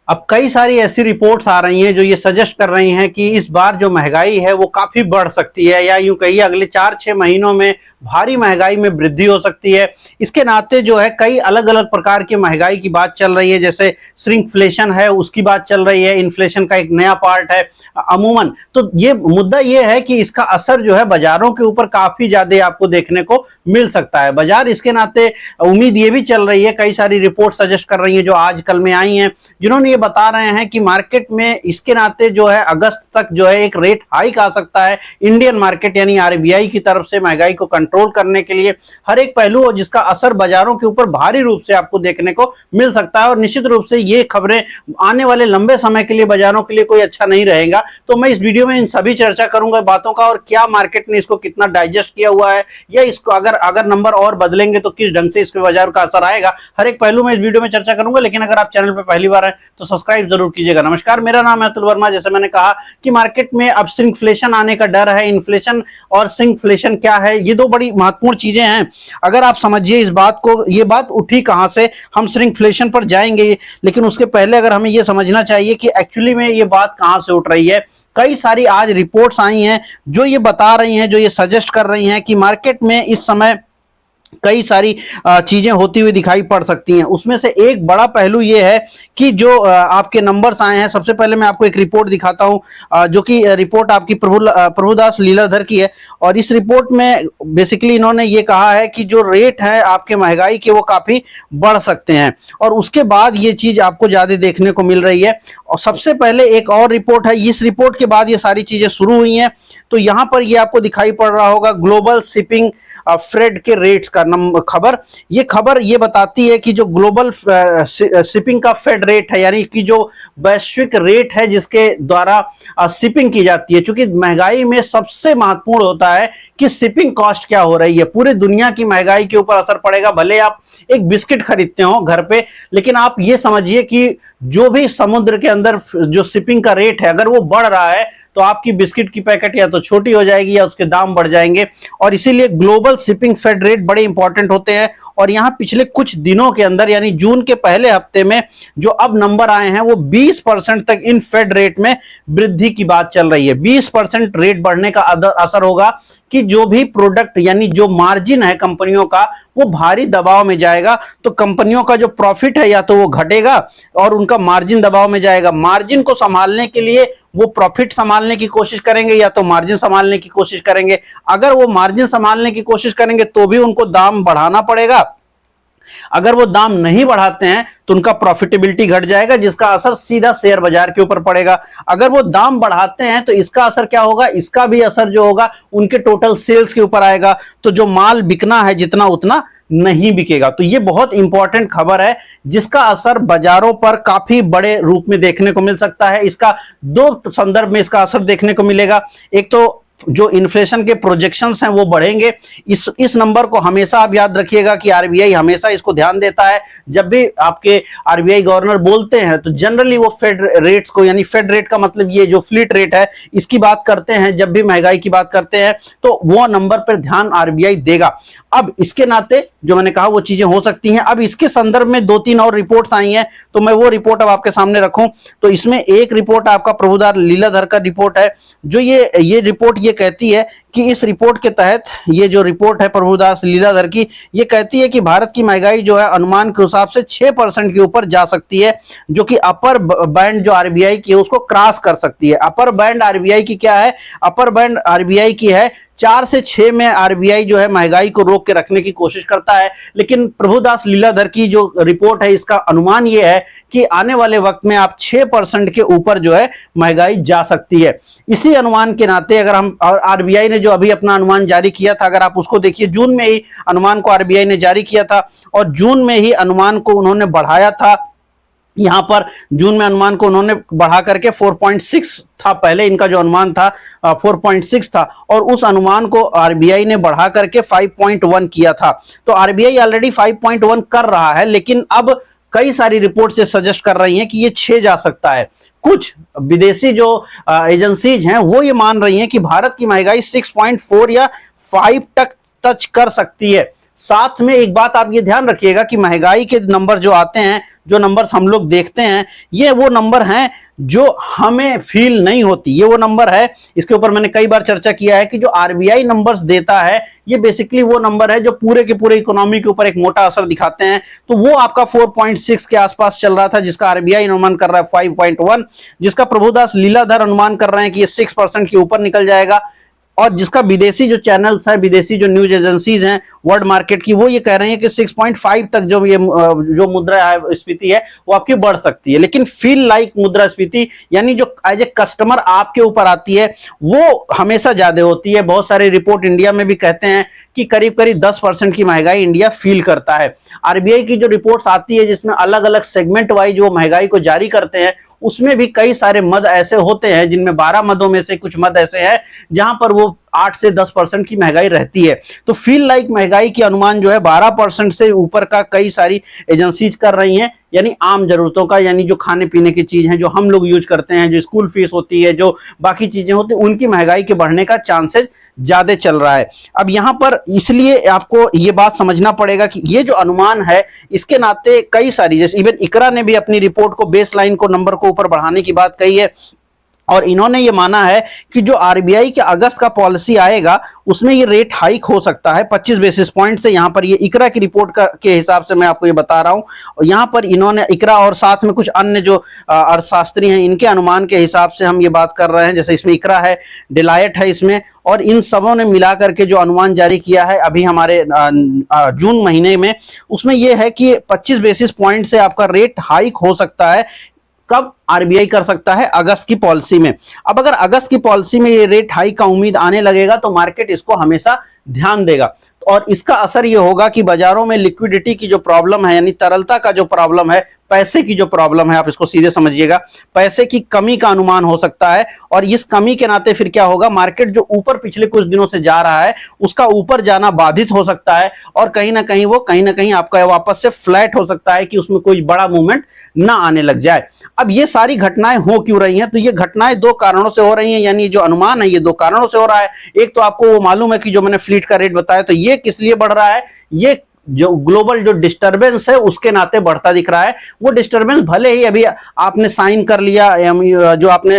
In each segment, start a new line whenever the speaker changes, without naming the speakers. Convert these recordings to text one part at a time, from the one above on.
अब कई सारी ऐसी रिपोर्ट्स आ रही हैं जो ये सजेस्ट कर रही हैं कि इस बार जो महंगाई है वो काफी बढ़ सकती है, या यूं कहिए अगले 4-6 महीनों में भारी महंगाई में वृद्धि हो सकती है। इसके नाते जो है कई अलग अलग प्रकार की महंगाई की बात चल रही है, जैसे श्रिंकफ्लेशन है उसकी बात चल रही है, इन्फ्लेशन का एक नया पार्ट है। अमूमन तो ये मुद्दा ये है कि इसका असर जो है बाजारों के ऊपर काफी ज्यादा आपको देखने को मिल सकता है। बाजार इसके नाते उम्मीद ये भी चल रही है, कई सारी रिपोर्ट सजेस्ट कर रही है जो आजकल में आई हैं, जिन्होंने ये बता रहे हैं कि मार्केट में इसके नाते जो है अगस्त तक जो है एक रेट हाइक आ सकता है। इंडियन मार्केट यानी आरबीआई की तरफ से महंगाई को कंट्रोल करने के लिए हर एक पहलू और जिसका असर बाजारों के ऊपर भारी रूप से आपको देखने को मिल सकता है। और निश्चित रूप से ये खबरें आने वाले लंबे समय के लिए बाजारों के लिए कोई अच्छा नहीं रहेगा। तो मैं इस वीडियो में इन सभी चर्चा करूंगा बातों का, और क्या मार्केट ने इसको कितना डाइजेस्ट किया हुआ है, या इसको अगर नंबर और बदलेंगे तो किस ढंग से इसके बाजार का असर आएगा, हर एक पहलू में इस वीडियो में चर्चा करूंगा। लेकिन अगर आप चैनल पर पहली बार हैं तो सब्सक्राइब जरूर कीजिएगा। नमस्कार, मेरा नाम है अतुल वर्मा। जैसे मैंने कहा कि मार्केट में अब श्रिंकफ्लेशन आने का डर है। इन्फ्लेशन और श्रिंकफ्लेशन क्या है, ये दो बड़ी महत्वपूर्ण चीजें हैं। अगर आप समझिए इस बात को, ये बात उठी कहां से, हम श्रिंकफ्लेशन पर जाएंगे, लेकिन उसके पहले अगर हमें ये समझना चाहिए कि एक्चुअली में ये बात कहां से उठ रही है। कई सारी आज रिपोर्ट्स आई हैं जो ये बता रही हैं, जो ये सजेस्ट कर रही हैं कि मार्केट में इस समय कई सारी चीजें होती हुई दिखाई पड़ सकती हैं। उसमें से एक बड़ा पहलू यह है कि जो आपके नंबर्स आए हैं, सबसे पहले मैं आपको एक रिपोर्ट दिखाता हूं, जो कि रिपोर्ट आपकी प्रभुदास लीलाधर की है। और इस रिपोर्ट में बेसिकली इन्होंने ये कहा है कि जो रेट है आपके महंगाई के वो काफी बढ़ सकते हैं, और उसके बाद ये चीज आपको ज्यादा देखने को मिल रही है। और सबसे पहले एक और रिपोर्ट है, इस रिपोर्ट के बाद ये सारी चीजें शुरू हुई हैं। तो यहां पर ये आपको दिखाई पड़ रहा होगा ग्लोबल शिपिंग फ्रेट के रेट्स का खबर। ये खबर ये बताती है कि जो ग्लोबल शिपिंग का फेड रेट है, यानी कि जो वैश्विक रेट है जिसके द्वारा शिपिंग की जाती है। चूंकि महंगाई में सबसे महत्वपूर्ण होता है कि शिपिंग कॉस्ट क्या हो रही है। पूरी दुनिया की महंगाई के ऊपर असर पड़ेगा। भले आप एक बिस्किट खरीदते हो घर पे, लेकिन आप ये समझिए कि जो भी समुद्र के अंदर जो शिपिंग का रेट है, अगर वो बढ़ रहा है तो आपकी बिस्किट की पैकेट या तो छोटी हो जाएगी या उसके दाम बढ़ जाएंगे। और इसीलिए ग्लोबल शिपिंग फेड रेट बड़े इंपॉर्टेंट होते हैं। और यहां पिछले कुछ दिनों के अंदर, यानी जून के पहले हफ्ते में जो अब नंबर आए हैं, वो 20% तक इन फेड रेट में वृद्धि की बात चल रही है। 20% रेट बढ़ने का असर होगा कि जो भी प्रोडक्ट यानी जो मार्जिन है कंपनियों का, वो भारी दबाव में जाएगा। तो कंपनियों का जो प्रॉफिट है या तो वो घटेगा और उनका मार्जिन दबाव में जाएगा। मार्जिन को संभालने के लिए वो प्रॉफिट संभालने की कोशिश करेंगे या तो मार्जिन संभालने की कोशिश करेंगे। अगर वो मार्जिन संभालने की कोशिश करेंगे तो भी उनको दाम बढ़ाना पड़ेगा। अगर वो दाम नहीं बढ़ाते हैं तो उनका प्रॉफिटेबिलिटी घट जाएगा, जिसका असर सीधा शेयर बाजार के ऊपर पड़ेगा। अगर वो दाम बढ़ाते हैं तो इसका असर क्या होगा, इसका भी असर जो होगा उनके टोटल सेल्स के ऊपर आएगा। तो जो माल बिकना है जितना, उतना नहीं बिकेगा। तो ये बहुत इंपॉर्टेंट खबर है जिसका असर बाजारों पर काफी बड़े रूप में देखने को मिल सकता है। इसका दो संदर्भ में इसका असर देखने को मिलेगा। एक तो जो इन्फ्लेशन के प्रोजेक्शंस हैं वो बढ़ेंगे। इस नंबर को हमेशा आप याद रखिएगा कि आरबीआई हमेशा इसको ध्यान देता है। जब भी आपके आरबीआई गवर्नर बोलते हैं तो जनरली वो फेड रेट्स को, यानी फेड रेट का मतलब ये जो फ्लीट रेट है, इसकी बात करते हैं। जब भी महंगाई की बात करते हैं तो वो नंबर पर ध्यान आरबीआई देगा। अब इसके नाते जो मैंने कहा वो चीजें हो सकती हैं। अब इसके संदर्भ में 2-3 और रिपोर्ट्स आई हैं, तो मैं वो रिपोर्ट अब आपके सामने रखूं। तो इसमें एक रिपोर्ट आपका प्रभुदास लीलाधर का रिपोर्ट है, जो ये रिपोर्ट ये कहती है कि इस रिपोर्ट के तहत, ये जो रिपोर्ट है प्रभुदास लीलाधर की, ये कहती है कि भारत की महंगाई जो है अनुमान के हिसाब से 6% के ऊपर जा सकती है, जो कि अपर बैंड जो आरबीआई की है उसको क्रॉस कर सकती है। अपर बैंड आरबीआई की क्या है, अपर बैंड आरबीआई की है 4 से 6 में आरबीआई जो है महंगाई को रोक के रखने की कोशिश करता है। लेकिन प्रभुदास लीलाधर की जो रिपोर्ट है, इसका अनुमान ये है कि आने वाले वक्त में आप 6% के ऊपर जो है महंगाई जा सकती है। इसी अनुमान के नाते अगर हम, और आरबीआई ने जो अभी अपना अनुमान जारी किया था, अगर आप उसको देखिए, जून में ही अनुमान को आरबीआई ने जारी किया था और जून में ही अनुमान को उन्होंने बढ़ाया था। यहां पर जून में अनुमान को उन्होंने बढ़ा करके 4.6 था, पहले इनका जो अनुमान था 4.6 था, और उस अनुमान को आरबीआई ने बढ़ा करके 5.1 किया था। तो आरबीआई ऑलरेडी 5.1 कर रहा है, लेकिन अब कई सारी रिपोर्ट से सजेस्ट कर रही हैं कि ये 6 जा सकता है। कुछ विदेशी जो एजेंसीज हैं वो ये मान रही हैं कि भारत की महंगाई 6.4 या 5 तक टच कर सकती है। साथ में एक बात आप ये ध्यान रखिएगा कि महंगाई के नंबर जो आते हैं, जो नंबर्स हम लोग देखते हैं, ये वो नंबर हैं जो हमें फील नहीं होती। ये वो नंबर है, इसके ऊपर मैंने कई बार चर्चा किया है कि जो आरबीआई नंबर्स देता है ये बेसिकली वो नंबर है जो पूरे के पूरे इकोनॉमी के ऊपर एक मोटा असर दिखाते हैं। तो वो आपका 4.6 के आसपास चल रहा था, जिसका आरबीआई अनुमान कर रहा है 5.1, जिसका प्रभुदास लीलाधर अनुमान कर रहे हैं कि ये 6% के ऊपर निकल जाएगा, और जिसका विदेशी जो चैनल्स है, विदेशी जो न्यूज एजेंसीज हैं वर्ल्ड मार्केट की, वो ये कह रहे हैं कि 6.5 तक जो मुद्रास्फीति है वो आपकी बढ़ सकती है। लेकिन फील लाइक मुद्रास्फीति यानी जो एज ए कस्टमर आपके ऊपर आती है वो हमेशा ज्यादा होती है। बहुत सारे रिपोर्ट इंडिया में भी कहते हैं कि करीब करीब 10% की महंगाई इंडिया फील करता है। आरबीआई की जो रिपोर्ट्स आती है जिसमें अलग अलग सेगमेंट वाइज वो महंगाई को जारी करते हैं, उसमें भी कई सारे मद ऐसे होते हैं जिनमें 12 मदों में से कुछ मद ऐसे हैं जहां पर वो 8 से 10% की महंगाई रहती है। तो फील लाइक महंगाई की अनुमान जो है 12% से ऊपर का कई सारी एजेंसीज कर रही हैं, यानी आम जरूरतों का, यानी जो खाने पीने की चीज है, जो हम लोग यूज करते हैं, जो स्कूल फीस होती है, जो बाकी चीजें होती हैं, उनकी महंगाई के बढ़ने का चांसेस ज्यादा चल रहा है। अब यहां पर इसलिए आपको ये बात समझना पड़ेगा कि ये जो अनुमान है इसके नाते कई सारी, जैसे इवन इकरा ने भी अपनी रिपोर्ट को बेसलाइन को नंबर को ऊपर बढ़ाने की बात कही है, और इन्होंने ये माना है कि जो आरबीआई के अगस्त का पॉलिसी आएगा उसमें ये रेट हाइक हो सकता है 25 बेसिस पॉइंट से। यहां पर ये इकरा की रिपोर्ट के हिसाब से मैं आपको ये बता रहा हूं, और यहां पर इन्होंने इकरा और साथ में कुछ अन्य जो अर्थशास्त्री हैं इनके अनुमान के हिसाब से हम ये बात कर रहे हैं। जैसे इसमें इकरा है, डिलायट है इसमें, और इन सबों ने मिलाकर के जो अनुमान जारी किया है अभी हमारे जून महीने में, उसमें यह है कि 25 बेसिस पॉइंट से आपका रेट हाइक हो सकता है। कब आरबीआई कर सकता है? अगस्त की पॉलिसी में। अब अगर अगस्त की पॉलिसी में ये रेट हाइक का उम्मीद आने लगेगा तो मार्केट इसको हमेशा ध्यान देगा, और इसका असर ये होगा कि बाजारों में लिक्विडिटी की जो प्रॉब्लम है, यानी तरलता का जो प्रॉब्लम है, पैसे की जो प्रॉब्लम है, आप इसको सीधे समझिएगा, पैसे की कमी का अनुमान हो सकता है। और इस कमी के नाते फिर क्या होगा, मार्केट जो ऊपर पिछले कुछ दिनों से जा रहा है उसका ऊपर जाना बाधित हो सकता है, और कहीं ना कहीं आपका वापस से फ्लैट हो सकता है कि उसमें कोई बड़ा मूवमेंट ना आने लग जाए। अब ये सारी घटनाएं हो क्यों रही हैं? तो ये घटनाएं दो कारणों से हो रही हैं, यानी जो अनुमान है ये दो कारणों से हो रहा है। एक तो आपको वो मालूम है कि जो मैंने फ्लीट का रेट बताया, तो ये किस लिए बढ़ रहा है, ये जो ग्लोबल जो डिस्टरबेंस है उसके नाते बढ़ता दिख रहा है। वो डिस्टरबेंस भले ही अभी आपने साइन कर लिया, जो आपने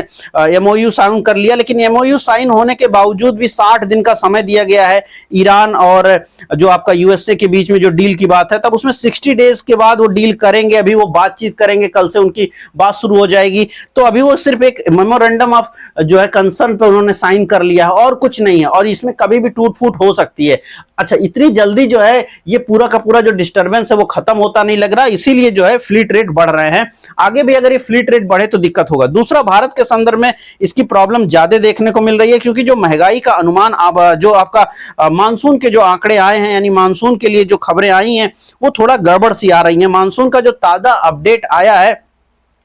एमओयू साइन कर लिया, लेकिन एमओयू साइन होने के बावजूद भी 60 दिन का समय दिया गया है ईरान और जो आपका यूएसए के बीच में जो डील की बात है, तब उसमें 60 डेज के बाद वो डील करेंगे। अभी वो बातचीत करेंगे, कल से उनकी बात शुरू हो जाएगी। तो अभी वो सिर्फ एक मेमोरेंडम ऑफ जो है कंसर्न पे उन्होंने साइन कर लिया है और कुछ नहीं है, और इसमें कभी भी टूट फूट हो सकती है। अच्छा, इतनी जल्दी जो है ये पूरा का पूरा जो डिस्टरबेंस है वो खत्म होता नहीं लग रहा, इसीलिए जो है फ्लीट रेट बढ़ रहे हैं। आगे भी अगर ये फ्लीट रेट बढ़े तो दिक्कत होगा। दूसरा, भारत के संदर्भ में इसकी प्रॉब्लम ज्यादा देखने को मिल रही है, क्योंकि जो महंगाई का अनुमान जो आपका मानसून के जो आंकड़े आए हैं, यानी मानसून के लिए जो खबरें आई हैं वो थोड़ा गड़बड़ सी आ रही हैं। मानसून का जो ताजा अपडेट आया है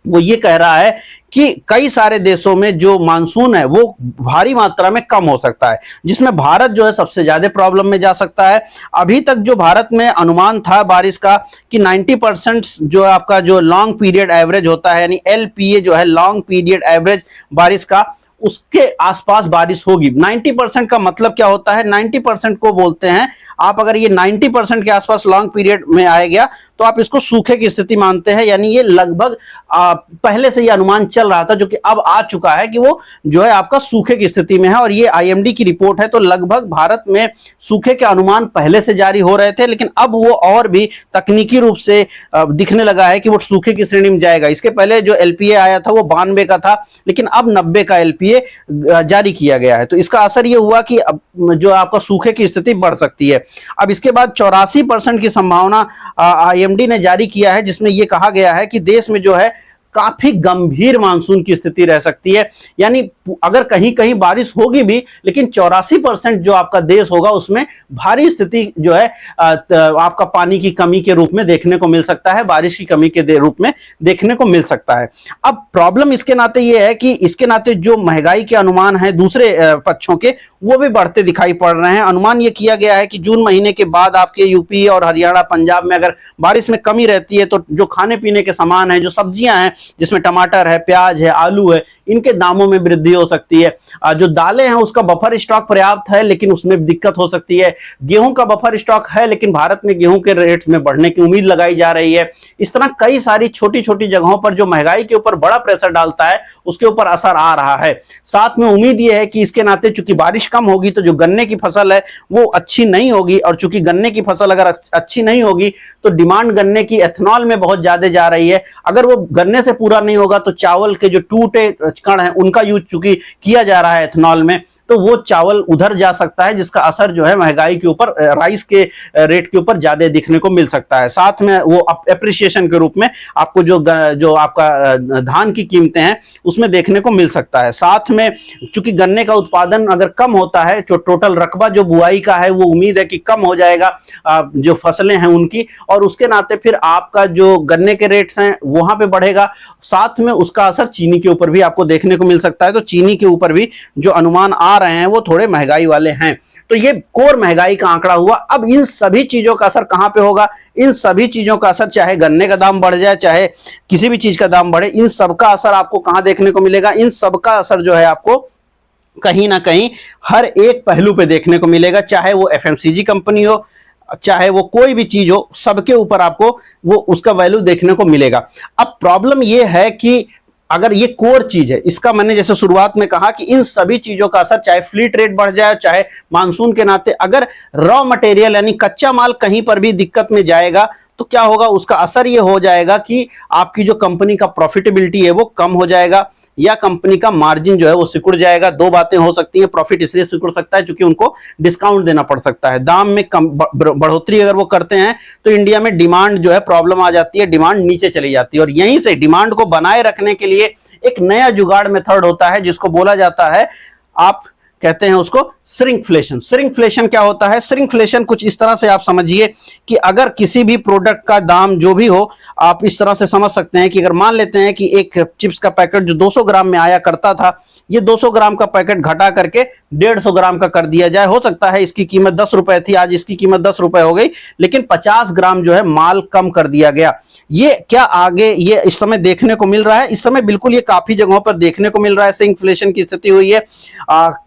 वो ये कह रहा है कि कई सारे देशों में जो मानसून है वो भारी मात्रा में कम हो सकता है, जिसमें भारत जो है सबसे ज्यादा प्रॉब्लम में जा सकता है। अभी तक जो भारत में अनुमान था बारिश का कि 90% जो आपका जो लॉन्ग पीरियड एवरेज होता है, यानी एलपीए जो है लॉन्ग पीरियड एवरेज बारिश का, उसके आसपास बारिश होगी। 90% का मतलब क्या होता है? 90% को बोलते हैं आप, अगर ये 90% के आसपास लॉन्ग पीरियड में आ गया तो आप इसको सूखे की स्थिति मानते हैं। यानी ये लगभग पहले से ये अनुमान चल रहा था, जो कि अब आ चुका है कि वो जो है आपका सूखे की स्थिति में है, और ये आईएमडी की रिपोर्ट है। तो लगभग भारत में सूखे के अनुमान पहले से जारी हो रहे थे, लेकिन अब वो और भी तकनीकी रूप से दिखने लगा है कि वो सूखे की श्रेणी में जाएगा। इसके पहले जो एलपीए आया था वो 92 का था, लेकिन अब 90 का एलपीए जारी किया गया है। तो इसका असर ये हुआ कि अब जो आपका सूखे की स्थिति बढ़ सकती है। अब इसके बाद 84% की संभावना आईएमडी ने जारी किया है, जिसमें यह कहा गया है कि देश में जो है काफी गंभीर मानसून की स्थिति रह सकती है। यानी अगर कहीं कहीं बारिश होगी भी, लेकिन 84% जो आपका देश होगा उसमें भारी स्थिति जो है आपका पानी की कमी के रूप में देखने को मिल सकता है, बारिश की कमी के रूप में देखने को मिल सकता है। अब प्रॉब्लम इसके नाते ये है कि इसके नाते जो महंगाई के अनुमान है दूसरे पक्षों के, वो भी बढ़ते दिखाई पड़ रहे हैं। अनुमान ये किया गया है कि जून महीने के बाद आपके यूपी और हरियाणा, पंजाब में अगर बारिश में कमी रहती है तो जो खाने पीने के सामान है, जो सब्जियां हैं जिसमें टमाटर है, प्याज है, आलू है, इनके दामों में वृद्धि हो सकती है। जो दालें हैं उसका बफर स्टॉक पर्याप्त है लेकिन उसमें दिक्कत हो सकती है। गेहूं का बफर स्टॉक है लेकिन भारत में गेहूं के रेट में बढ़ने की उम्मीद लगाई जा रही है। इस तरह कई सारी छोटी छोटी जगहों पर जो महंगाई के ऊपर बड़ा प्रेशर डालता है उसके ऊपर असर आ रहा है। साथ में उम्मीद यह है कि इसके नाते चूंकि बारिश कम होगी तो जो गन्ने की फसल है वो अच्छी नहीं होगी, और चूंकि गन्ने की फसल अगर अच्छी नहीं होगी तो डिमांड गन्ने की एथेनॉल में बहुत ज्यादा जा रही है। अगर वो गन्ने से पूरा नहीं होगा तो चावल के जो टूटे कण हैं उनका यूज चूंकि किया जा रहा है एथेनॉल में, तो वो चावल उधर जा सकता है जिसका असर जो है महंगाई के ऊपर, राइस के रेट के ऊपर ज्यादा दिखने को मिल सकता है। साथ में वो एप्रिसिएशन के रूप में आपको जो आपका धान की कीमतें हैं उसमें देखने को मिल सकता है। साथ में चूंकि गन्ने का उत्पादन अगर कम होता है, जो टोटल रकबा जो बुआई का है वो उम्मीद है कि कम हो जाएगा जो फसलें हैं उनकी, और उसके नाते फिर आपका जो गन्ने के रेट्स हैं वहां पे बढ़ेगा। साथ में उसका असर चीनी के ऊपर भी आपको देखने को मिल सकता है। तो चीनी के ऊपर भी जो अनुमान आ रहे हैं वो थोड़े महंगाई वाले हैं। तो ये कोर महंगाई का आंकड़ा हुआ। अब इन सभी चीजों का असर कहां पे होगा? इन सभी चीजों का असर, चाहे गन्ने का दाम बढ़ जाए चाहे किसी भी चीज का दाम बढ़े, इन सबका असर आपको कहां देखने को मिलेगा? इन सबका असर जो है आपको कहीं ना कहीं हर एक पहलू पे देखने को मिलेगा, चाहे वो एफएमसीजी कंपनी हो, चाहे वो कोई भी चीज हो, सबके ऊपर आपको वो उसका वैल्यू देखने को मिलेगा। अब प्रॉब्लम ये है कि अगर ये कोर चीज है, इसका मैंने जैसे शुरुआत में कहा कि इन सभी चीजों का असर, चाहे फ्लीट रेट बढ़ जाए चाहे मानसून के नाते अगर रॉ मटेरियल यानी कच्चा माल कहीं पर भी दिक्कत में जाएगा तो क्या होगा? उसका असर ये हो जाएगा कि आपकी जो कंपनी का प्रॉफिटेबिलिटी है वो कम हो जाएगा या कंपनी का मार्जिन जो है वो सिकुड़ जाएगा। दो बातें हो सकती हैं। प्रॉफिट इसलिए सिकुड़ सकता है क्योंकि उनको डिस्काउंट देना पड़ सकता है, दाम में कम बढ़ोतरी अगर वो करते हैं तो इंडिया में डिमांड जो है प्रॉब्लम आ जाती है, डिमांड नीचे चली जाती है। और यहीं से डिमांड को बनाए रखने के लिए एक नया जुगाड़ मेथड होता है जिसको बोला जाता है, आप कहते हैं उसको श्रिंकफ्लेशन। श्रिंकफ्लेशन क्या होता है? श्रिंकफ्लेशन कुछ इस तरह से आप समझिए कि अगर किसी भी प्रोडक्ट का दाम जो भी हो, आप इस तरह से समझ सकते हैं कि अगर मान लेते हैं कि एक चिप्स का पैकेट जो 200 ग्राम में आया करता था, ये 200 ग्राम का पैकेट घटा करके 150 ग्राम का कर दिया जाए। हो सकता है इसकी कीमत 10 रुपए थी, आज इसकी कीमत 10 रुपए हो गई, लेकिन 50 ग्राम जो है माल कम कर दिया गया। ये क्या आगे ये इस समय देखने को मिल रहा है? इस समय बिल्कुल ये काफी जगहों पर देखने को मिल रहा है। श्रिंकफ्लेशन की स्थिति हुई है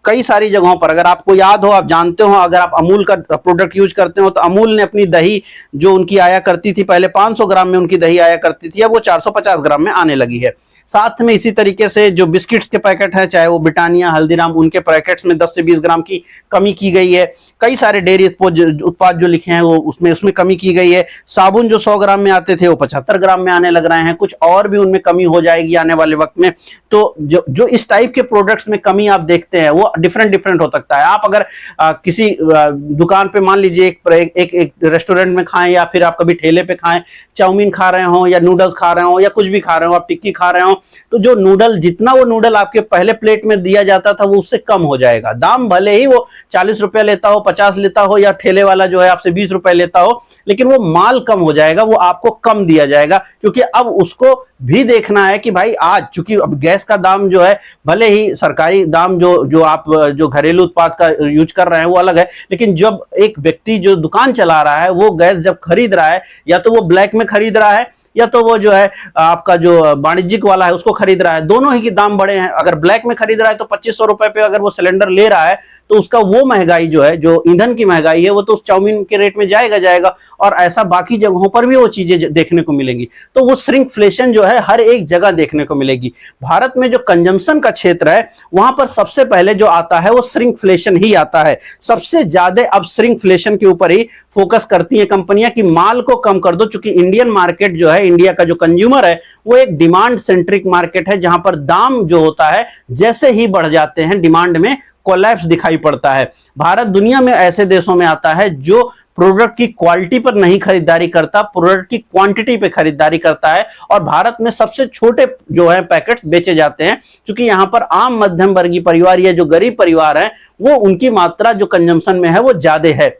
कई सारी जगहों पर। अगर आपको याद हो, आप जानते हो, अगर आप अमूल का प्रोडक्ट यूज करते हो तो अमूल ने अपनी दही जो उनकी आया करती थी, पहले 500 ग्राम में उनकी दही आया करती थी, अब वो 450 ग्राम में आने लगी है। साथ में इसी तरीके से जो बिस्किट्स के पैकेट हैं, चाहे वो ब्रिटानिया, हल्दीराम, उनके पैकेट्स में 10 से 20 ग्राम की कमी की गई है। कई सारे डेयरी उत्पाद जो लिखे हैं वो उसमें कमी की गई है। साबुन जो 100 ग्राम में आते थे वो 75 ग्राम में आने लग रहे हैं। कुछ और भी उनमें कमी हो जाएगी आने वाले वक्त में। तो जो इस टाइप के प्रोडक्ट्स में कमी आप देखते हैं वो डिफरेंट हो सकता है। आप अगर किसी दुकान पे मान लीजिए एक रेस्टोरेंट में खाएं या फिर आप कभी ठेले पे खाएं, चाउमीन खा रहे हो या नूडल्स खा रहे हो या कुछ भी खा रहे हो, आप टिक्की खा रहे हो, तो जो नूडल, जितना वो नूडल आपके पहले प्लेट में दिया जाता था वो उससे कम हो जाएगा। दाम भले ही वो 40 रुपए लेता हो, 50 लेता हो, या ठेले वाला जो है आपसे 20 रुपए लेता हो, लेकिन वो माल कम हो जाएगा, वो आपको कम दिया जाएगा। क्योंकि अब उसको भी देखना है कि भाई आज चूंकि अब गैस का दाम जो है, भले ही सरकारी दाम जो आप जो घरेलू उत्पाद का यूज कर रहे हैं वो अलग है, लेकिन जब एक व्यक्ति जो दुकान चला रहा है वो गैस जब खरीद रहा है, या तो वो ब्लैक में खरीद रहा है या तो वो जो है आपका जो वाणिज्यिक वाला है उसको खरीद रहा है, दोनों ही के दाम बड़े हैं। अगर ब्लैक में खरीद रहा है तो 2500 रुपए पे अगर वो सिलेंडर ले रहा है तो उसका वो महंगाई जो है, जो ईंधन की महंगाई है, वो तो उस चाउमीन के रेट में जाएगा। और ऐसा बाकी जगहों पर भी वो चीजें देखने को मिलेंगी। तो वो श्रिंकफ्लेशन जो है हर एक जगह देखने को मिलेगी। भारत में जो कंजम्पशन का क्षेत्र है वहां पर सबसे पहले जो आता है वो श्रिंकफ्लेशन ही आता है। सबसे ज्यादा अब श्रिंकफ्लेशन के ऊपर ही फोकस करती है कंपनियां कि माल को कम कर दो। चूंकि इंडियन मार्केट जो है, इंडिया का जो कंज्यूमर है वो एक डिमांड सेंट्रिक मार्केट है, जहां पर दाम जो होता है जैसे ही बढ़ जाते हैं डिमांड में कोलैप्स दिखाई पड़ता है। भारत दुनिया में ऐसे देशों में आता है जो प्रोडक्ट की क्वालिटी पर नहीं खरीदारी करता, प्रोडक्ट की क्वांटिटी पे खरीदारी करता है। और भारत में सबसे छोटे जो है पैकेट्स बेचे जाते हैं, क्योंकि यहाँ पर आम मध्यम वर्गीय परिवार या जो गरीब परिवार है वो उनकी मात्रा जो कंजम्पशन में है वो ज्यादा है।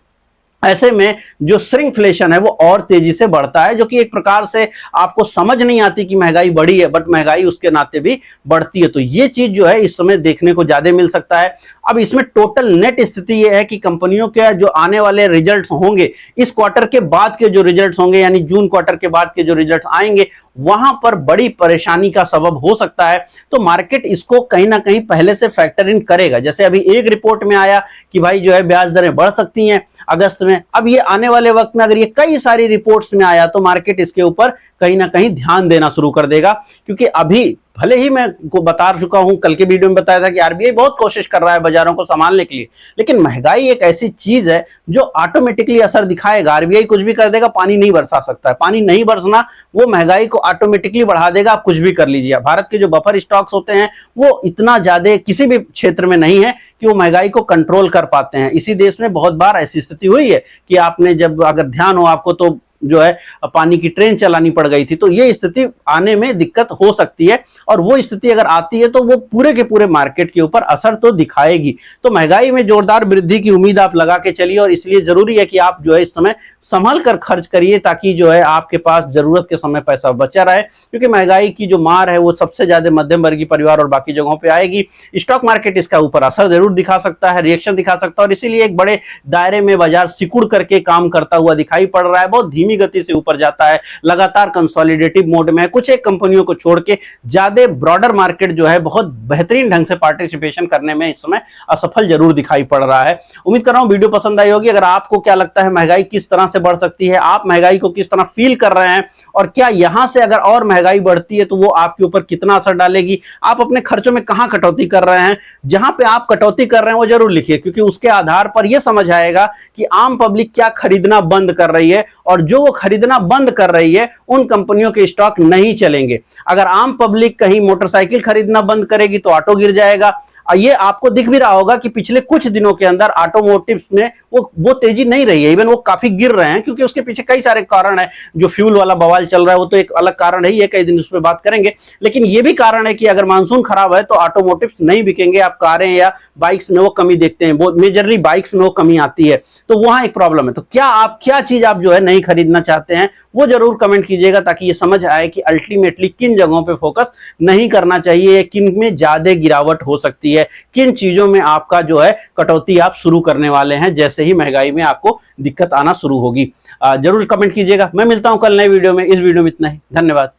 ऐसे में जो श्रिंकफ्लेशन है वो और तेजी से बढ़ता है, जो कि एक प्रकार से आपको समझ नहीं आती कि महंगाई बढ़ी है, बट महंगाई उसके नाते भी बढ़ती है। तो ये चीज जो है इस समय देखने को ज्यादा मिल सकता है। अब इसमें टोटल नेट स्थिति यह है कि कंपनियों के जो आने वाले रिजल्ट्स होंगे, इस क्वार्टर के बाद के जो रिजल्ट्स होंगे, यानी जून क्वार्टर के बाद के जो रिजल्ट्स आएंगे, वहां पर बड़ी परेशानी का सबब हो सकता है। तो मार्केट इसको कहीं ना कहीं पहले से फैक्टर इन करेगा। जैसे अभी एक रिपोर्ट में आया कि भाई जो है ब्याज दरें बढ़ सकती हैं अगस्त में, अब ये आने वाले वक्त में अगर ये कई सारी रिपोर्ट्स में आया तो मार्केट इसके ऊपर कहीं ना कहीं ध्यान देना शुरू कर देगा। क्योंकि अभी भले ही मैं को बता चुका हूं, कल के वीडियो में बताया था कि आरबीआई बहुत कोशिश कर रहा है बाजारों को संभालने के लिए, लेकिन महंगाई एक ऐसी चीज है जो ऑटोमेटिकली असर दिखाएगा। आरबीआई कुछ भी कर देगा, पानी नहीं बरसा सकता है। पानी नहीं बरसना वो महंगाई को ऑटोमेटिकली बढ़ा देगा, आप कुछ भी कर लीजिए। भारत के जो बफर स्टॉक्स होते हैं वो इतना ज्यादा किसी भी क्षेत्र में नहीं है कि वो महंगाई को कंट्रोल कर पाते हैं। इसी देश में बहुत बार ऐसी स्थिति हुई है कि आपने जब अगर ध्यान हो आपको तो जो है पानी की ट्रेन चलानी पड़ गई थी। तो ये स्थिति आने में दिक्कत हो सकती है, और वो स्थिति अगर आती है तो वो पूरे के पूरे मार्केट के ऊपर असर तो दिखाएगी। तो महंगाई में जोरदार वृद्धि की उम्मीद आप लगा के चलिए, और इसलिए जरूरी है कि आप जो है इस समय संभल कर खर्च करिए, ताकि जो है आपके पास जरूरत के समय पैसा बचा रहे। क्योंकि महंगाई की जो मार है वो सबसे ज्यादा मध्यम वर्गीय परिवार और बाकी जगहों पर आएगी। स्टॉक मार्केट इसका ऊपर असर जरूर दिखा सकता है, रिएक्शन दिखा सकता है, और इसीलिए एक बड़े दायरे में बाजार सिकुड़ करके काम करता हुआ दिखाई पड़ रहा है। बहुत धीमी गति से ऊपर जाता है, लगातार कंसोलिडेटिव मोड में है। कुछ एक कंपनियों को छोड़ के ज्यादा ब्रॉडर मार्केट जो है बहुत बेहतरीन ढंग से पार्टिसिपेशन करने में इस समय असफल जरूर दिखाई पड़ रहा है। उम्मीद कर रहा हूं वीडियो पसंद आई होगी। अगर आपको क्या लगता है महंगाई किस तरह से बढ़ सकती है, आप महंगाई को किस तरह फील कर रहे हैं, और क्या यहां से अगर और महंगाई बढ़ती है तो वो आपके ऊपर कितना असर डालेगी, आप अपने खर्चों में कहां कटौती कर रहे हैं, जहां पे आप कटौती कर रहे हैं वो जरूर लिखिए। क्योंकि उसके आधार पर यह समझ आएगा कि आम पब्लिक क्या खरीदना बंद कर रही है, और जो वो खरीदना बंद कर रही है उन कंपनियों के स्टॉक नहीं चलेंगे। अगर आम पब्लिक कहीं मोटरसाइकिल खरीदना बंद करेगी तो ऑटो गिर जाएगा। ये आपको दिख भी रहा होगा कि पिछले कुछ दिनों के अंदर ऑटोमोटिव्स में वो तेजी नहीं रही है, इवन वो काफी गिर रहे हैं। क्योंकि उसके पीछे कई सारे कारण है। जो फ्यूल वाला बवाल चल रहा है वो तो एक अलग कारण है, ये कई दिन उस पर बात करेंगे। लेकिन ये भी कारण है कि अगर मानसून खराब है तो ऑटोमोटिव्स नहीं बिकेंगे। आप कारें या बाइक्स में वो कमी देखते हैं, वो मेजरली बाइक्स में वो कमी आती है, तो वहां एक प्रॉब्लम है। तो क्या चीज आप जो है नहीं खरीदना चाहते हैं वो जरूर कमेंट कीजिएगा, ताकि ये समझ आए कि अल्टीमेटली किन जगहों पे फोकस नहीं करना चाहिए, किन में ज्यादा गिरावट हो सकती है, किन चीजों में आपका जो है कटौती आप शुरू करने वाले हैं जैसे ही महंगाई में आपको दिक्कत आना शुरू होगी। जरूर कमेंट कीजिएगा। मैं मिलता हूं कल नए वीडियो में। इस वीडियो में इतना ही, धन्यवाद।